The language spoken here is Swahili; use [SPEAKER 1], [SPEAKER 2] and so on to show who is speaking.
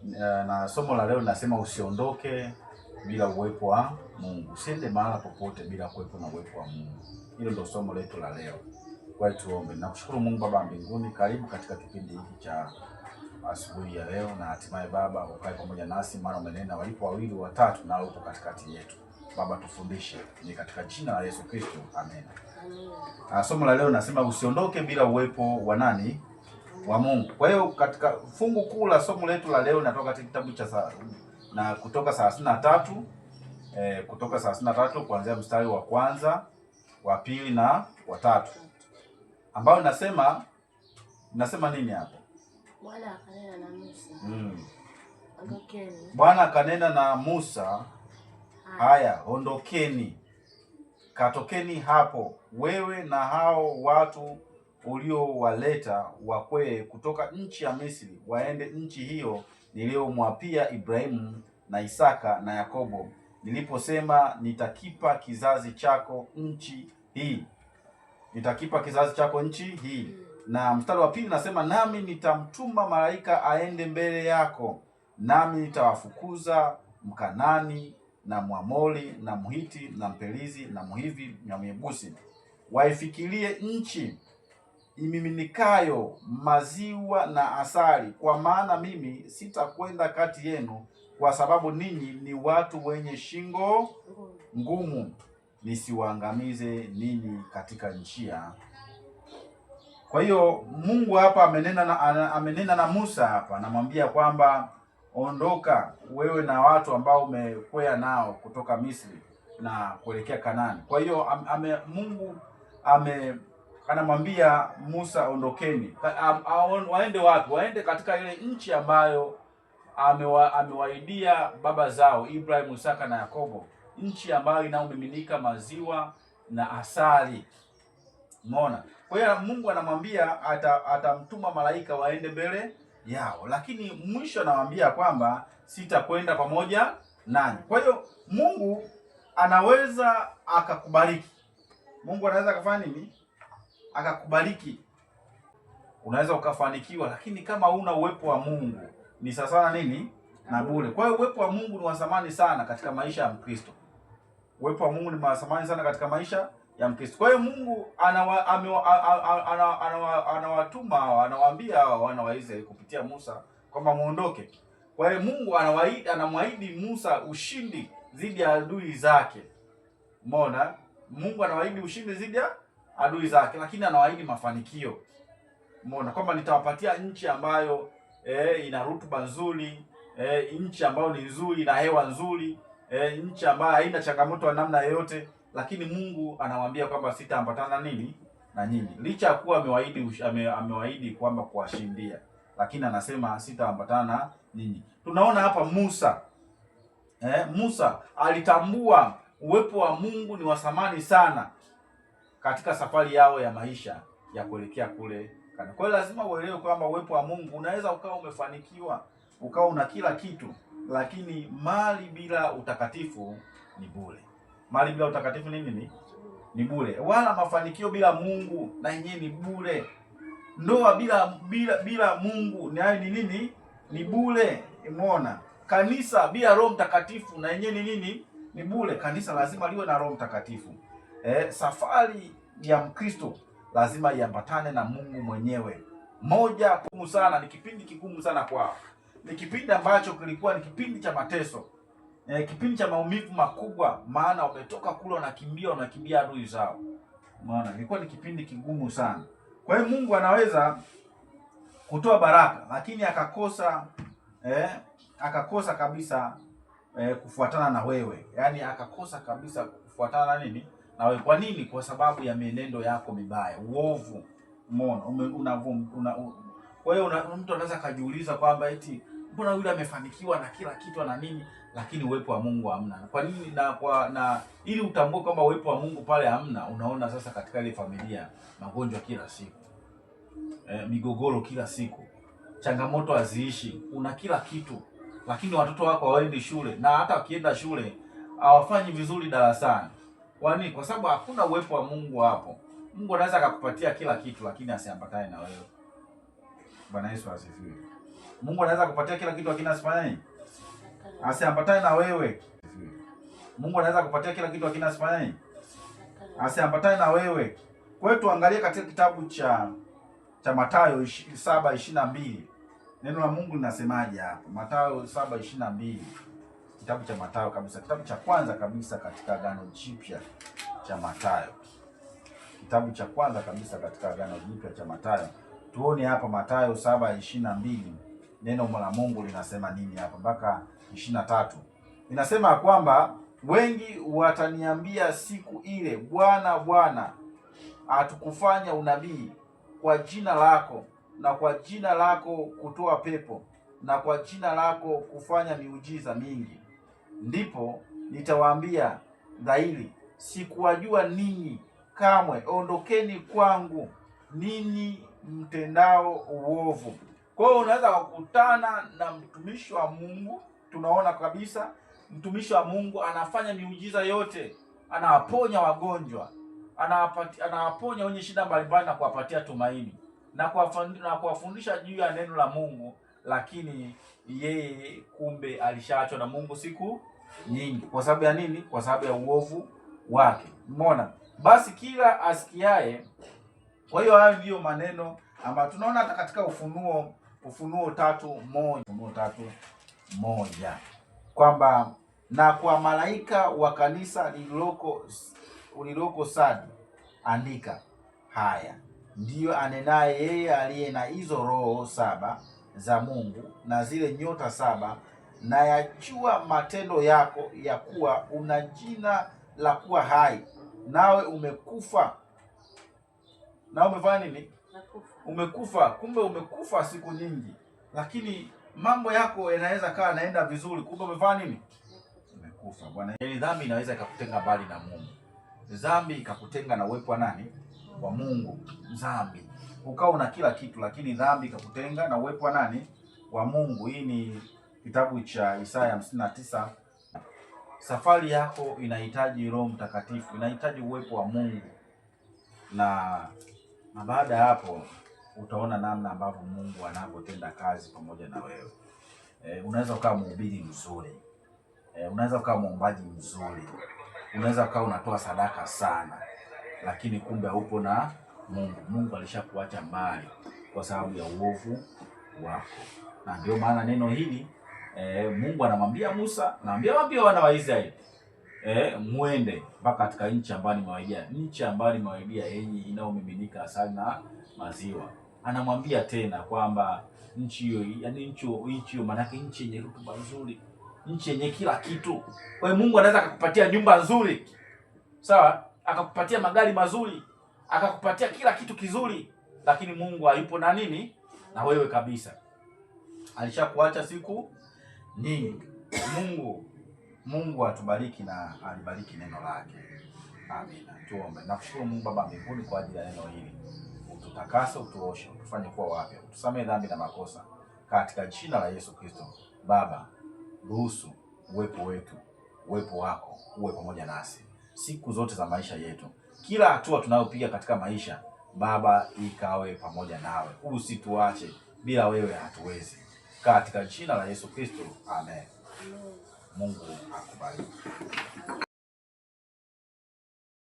[SPEAKER 1] na somo la leo linasema usiondoke bila uwepo wa Mungu. Usiende mahala popote bila kuwepo na uwepo wa Mungu. Hilo ndio somo letu la leo. Kwa hiyo tuombe. Nakushukuru Mungu Baba mbinguni, karibu katika kipindi hiki cha asubuhi ya leo, na hatimaye Baba ukae pamoja nasi, maana umenena walipo wawili watatu na upo katikati yetu. Baba tufundishe, ni katika jina la Yesu Kristo. Amen. Somo la leo nasema usiondoke bila uwepo wa nani? Wa Mungu. Kwa hiyo katika fungu kuu la somo letu la leo natoka katika kitabu cha Kutoka 33, Kutoka 33 kuanzia mstari wa kwanza, wa pili na wa tatu, ambao nasema nini hapo?
[SPEAKER 2] Bwana akanena na Musa. Ondokeni.
[SPEAKER 1] Bwana akanena na Musa, haya ondokeni, katokeni hapo, wewe na hao watu uliowaleta wakwee kutoka nchi ya Misri, waende nchi hiyo niliyomwapia Ibrahimu na Isaka na Yakobo, niliposema nitakipa kizazi chako nchi hii. Nitakipa kizazi chako nchi hii. Na mstari wa pili nasema, nami nitamtuma malaika aende mbele yako, nami nitawafukuza Mkanani na Mwamori na Mhiti na Mperizi na Mhivi na Myebusi, waifikirie nchi imiminikayo maziwa na asali, kwa maana mimi sitakwenda kati yenu, kwa sababu ninyi ni watu wenye shingo ngumu, nisiwaangamize ninyi katika njia. Kwa hiyo Mungu hapa amenena na Musa hapa, anamwambia kwamba ondoka wewe na watu ambao umekwea nao kutoka Misri na kuelekea Kanaani. Kwa hiyo Mungu anamwambia Musa ondokeni. Waende wapi? Waende katika ile nchi ambayo amewaidia baba zao Ibrahimu, Isaka na Yakobo, nchi ambayo inaomiminika maziwa na asali. Umeona? Kwa hiyo Mungu anamwambia atamtuma malaika waende mbele yao, lakini mwisho anamwambia kwamba sitakwenda pamoja nanyi. Kwa hiyo Mungu anaweza akakubariki. Mungu anaweza akafanya nini? Akakubariki. Unaweza ukafanikiwa, lakini kama huna uwepo wa Mungu ni sawa nini? Na bure. Kwa hiyo uwepo wa Mungu ni wa thamani sana katika maisha ya Mkristo. Uwepo wa Mungu ni wa thamani sana katika maisha ya Mkristo. Kwa hiyo Mungu anawatuma, anawaambia wana wa Israeli kupitia Musa kwamba muondoke. Kwa hiyo Mungu anamwahidi Musa ushindi dhidi ya adui zake. Umeona? Mungu anawaahidi ushindi dhidi ya adui zake, lakini anawaahidi mafanikio. Umeona? Kwamba nitawapatia nchi ambayo ina rutuba nzuri, nchi ambayo ni nzuri na hewa nzuri, nchi ambayo haina changamoto ya namna yoyote. Lakini Mungu anawaambia kwamba sitaambatana nini na nyinyi, licha ya kuwa amewaahidi kwamba kuwashindia, lakini anasema sitaambatana na nyinyi. Tunaona hapa Musa alitambua uwepo wa Mungu ni wa thamani sana katika safari yao ya maisha ya kuelekea kule. Kwa hiyo lazima uelewe kwamba uwepo wa Mungu, unaweza ukawa umefanikiwa, ukawa una kila kitu, lakini mali bila utakatifu ni bure. Mali bila utakatifu nini? Ni bure. Wala mafanikio bila Mungu na yenyewe ni bure. Ndoa bila Mungu nayo ni nini? Ni bure. Umeona? Kanisa bila Roho Mtakatifu na yenyewe ni nini? Ni bure. Kanisa lazima liwe na Roho Mtakatifu. Safari ya Mkristo lazima iambatane na Mungu mwenyewe. Moja kumu sana, ni kipindi kigumu sana kwao. Ni kipindi ambacho kilikuwa ni kipindi cha mateso. Kipindi cha maumivu makubwa, maana wametoka kule wanakimbia adui zao. Umeona? Ilikuwa ni kipindi kigumu sana. Kwa hiyo Mungu anaweza kutoa baraka, lakini akakosa kabisa kufuatana na wewe. Yaani akakosa kabisa kufuatana na nini? Na wewe. Kwa nini? Kwa sababu ya mienendo yako mibaya, uovu. Umeona? Kwa hiyo mtu anaweza kujiuliza kwamba eti mbona yule amefanikiwa na kila kitu na nini, lakini uwepo wa Mungu hamna. Kwa nini? Na ili utambue kwamba uwepo wa Mungu pale hamna, unaona sasa katika ile familia magonjwa kila siku, migogoro kila siku, changamoto haziishi, una kila kitu, lakini watoto wako hawaendi shule, na hata wakienda shule hawafanyi vizuri darasani. Kwa nini? Kwa sababu hakuna uwepo wa Mungu hapo. Mungu anaweza akakupatia kila kitu, lakini asiambatane na wewe. Bwana Yesu asifiwe. Mungu anaweza kupatia kila kitu lakini asifanye nini? Asiambatane na wewe. Mungu anaweza kupatia kila kitu lakini asifanye nini? Asiambatane na wewe. Kwa hiyo tuangalie katika kitabu cha Mathayo 7:22. Neno la Mungu linasemaje hapo? Mathayo 7:22. Kitabu cha Mathayo kabisa, kitabu cha kwanza kabisa katika Agano Jipya cha Mathayo. Kitabu cha kwanza kabisa katika Agano Jipya cha Mathayo. Tuone hapa Mathayo 7:22. Neno la Mungu linasema nini hapa mpaka 23. Inasema kwamba wengi wataniambia siku ile, Bwana, Bwana, hatukufanya unabii kwa jina lako, na kwa jina lako kutoa pepo, na kwa jina lako kufanya miujiza mingi? Ndipo nitawaambia dhahiri, sikuwajua ninyi kamwe, ondokeni kwangu ninyi mtendao uovu. Kwa hiyo unaweza kukutana na mtumishi wa Mungu, tunaona kabisa mtumishi wa Mungu anafanya miujiza yote, anawaponya wagonjwa, anawaponya wenye shida mbalimbali na kuwapatia tumaini na kuwafundisha juu ya neno la Mungu, lakini yeye kumbe alishaachwa na Mungu siku nyingi. Kwa sababu ya nini? Kwa sababu ya uovu wake. Umeona? Basi kila asikiaye. Kwa hiyo hayo ndiyo maneno ambayo tunaona hata katika Ufunuo 3:1 kwamba na kwa malaika wa kanisa lililoko Sardi andika, haya ndiyo anenaye yeye aliye na hizo roho 7 za Mungu na zile nyota 7, na yajua matendo yako, ya kuwa una jina la kuwa hai, nawe umekufa. Na umefanya nini? Umekufa. Kumbe umekufa siku nyingi, lakini mambo yako yanaweza kawa yanaenda vizuri, kumbe umefanya nini? Umekufa. Bwana, dhambi inaweza ikakutenga mbali na Mungu. Dhambi ikakutenga na uwepo wa nani? Wa Mungu. Dhambi ukawa una kila kitu, lakini dhambi ikakutenga na uwepo wa nani? Wa Mungu. Hii ni kitabu cha Isaya 59. Safari yako inahitaji Roho Mtakatifu, inahitaji uwepo wa Mungu, na baada ya hapo utaona namna ambavyo Mungu anavyotenda kazi pamoja na wewe. Unaweza ukawa mhubiri mzuri, unaweza ukawa mwombaji mzuri, unaweza ukawa unatoa sadaka sana, lakini kumbe haupo na Mungu. Mungu alishakuacha mbali kwa sababu ya uovu wako. Na ndio maana neno hili Mungu anamwambia Musa, anamwambia wana wa Israeli, muende mpaka katika nchi ambayo nimewaidia, nchi ambayo nimewaidia yenye inayomiminika asali na maziwa. Anamwambia tena kwamba nchi hiyo, yani nchi hiyo maana yake nchi yenye rutuba nzuri, nchi yenye kila kitu. Kwa hiyo Mungu anaweza akakupatia nyumba nzuri, sawa, akakupatia magari mazuri, akakupatia kila kitu kizuri, lakini Mungu hayupo na nini? Na wewe kabisa. Alishakuacha siku nyingi. Mungu atubariki na alibariki neno lake. Amina. Tuombe. Nakushukuru Mungu Baba mbinguni kwa ajili ya neno hili. Ututakase, utuoshe, utufanye kuwa wapya. Utusamehe dhambi na makosa. Katika jina la Yesu Kristo. Baba, ruhusu uwepo wako uwe pamoja nasi siku zote za maisha yetu. Kila hatua tunayopiga katika maisha, Baba, ikawe pamoja nawe. Usituache, bila wewe hatuwezi. Katika jina la Yesu Kristo. Amen. Mungu akubariki.